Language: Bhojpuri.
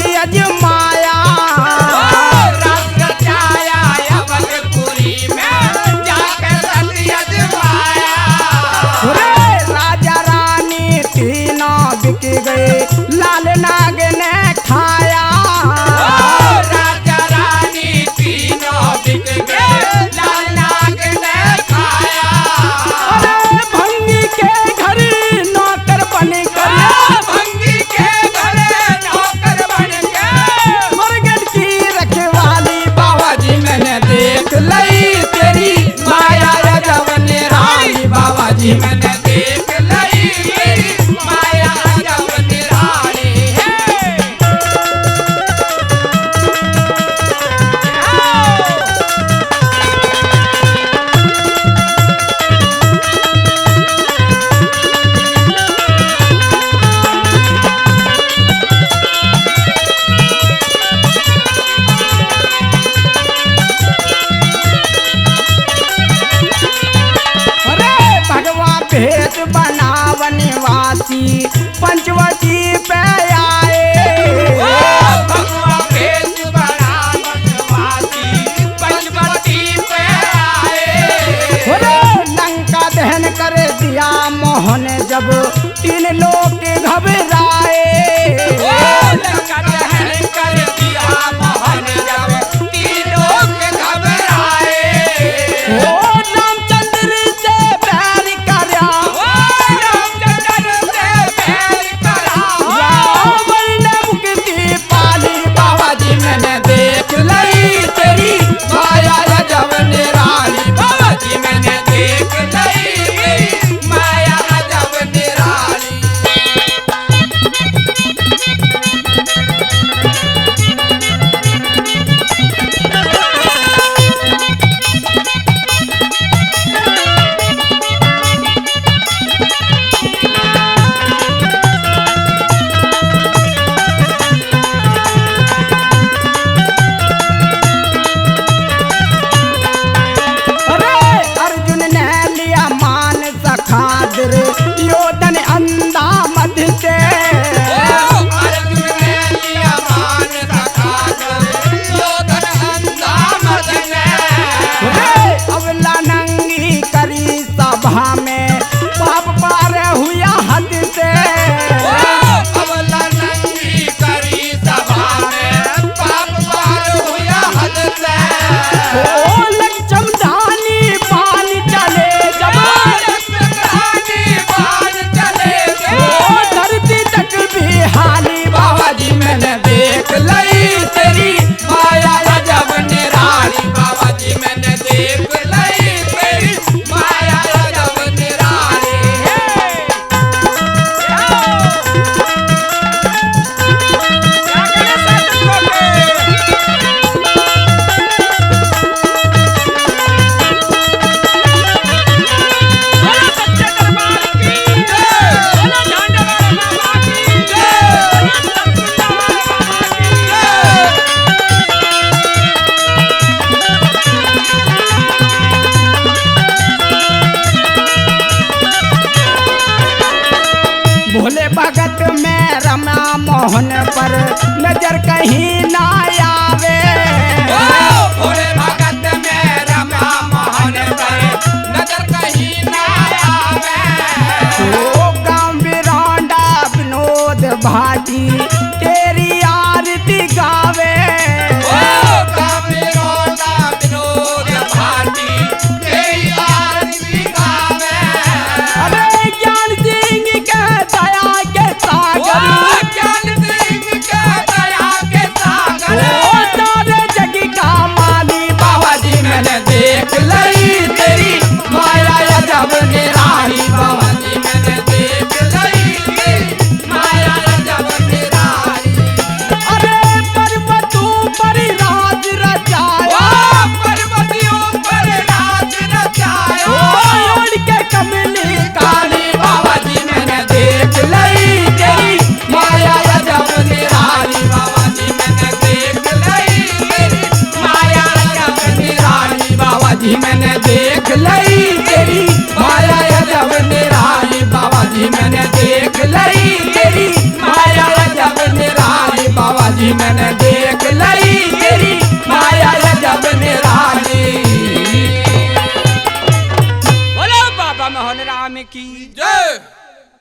रची अजमाया, रस रचाया अवधपुरी में जाके रच अजमाया। राजा रानी तीनों बिक गए, लाल नाग ने खाया। राजा रानी तीनों बिक गए, लाल नाग ने खाया। भंगी के घर नौकर बन कर, भंगी के घरे नौकर बन के मुर्गन की रखवाली बाबा जी मैंने देख लई तेरी माया अजब निराली। बाबा जी मैंने देख लई तेरी माया अजब निराली है। भगवान भेद बनावन वासी पंचवटी पे आए। भगवान भेष बना बनवासी पंचवटी पे आए। लंका दहन कर दिया मोहन जब तीन लोग घबराए। लंका दहन कर दिया मोहन जब तीनों के घबराए। रामचंद्र से बैर कर्या, रामचंद्र से बैर करा। रावण ने मुक्ति पाली। बाबा जी मैंने देख लई तेरी माया अजब निराली। बाबा जी मैंने देख लई तेरी माया अजब निराली। अर्जुन ने लिया मान सखादर, योधन अंधा मध्य से। अर्जुन ने लिया मान रखा कर योधन अंधा मद में। अवला नंगी करी सभा में, पाप पार हुआ हद से। अवला नंगी करी सभा में पाप पार हुआ हद से। लक्षम धानी पान चले जब, लक्ष्मणी बाण चले गए। धरती तक भी हाली। बाबा जी मैंने देख लई तेरी माया अजब निराली। बाबा जी मैंने देख लई तेरी माया अजब निराली है। भोले भगत में रमा मोहन पर नजर कहीं ना आवे। भोले भगत में रमा मोहन पर नजर कहीं ना आवे। गाँव बिरौंडा विनोद भाटी तेरी आरती गावे। कामिरोला विनोद भाटी तेरी आरती गावे। अरे ज्ञान सिंह के दया के सागर, ज्ञान सिंह के दया के सागर। सारे जग का माली। बाबा जी मैंने देख लई तेरी माया अजब निराली। बाबा जी मैंने देख लई तेरी माया अजब निराली। अरे पर्वतों पर राज रचाया, पर्वतियों पर राज रचाया। ओढ़ के कमली काली। बाबा जी मैंने देख लई तेरी माया अजब निराली। बाबा जी मैंने देख लई तेरी माया अजब निराली। बाबा जी मैंने देख लई तेरी माया अजब निराली। बाबा जी मैंने देख लई तेरी माया अजब निराली। बाबा जी मैंने देख लई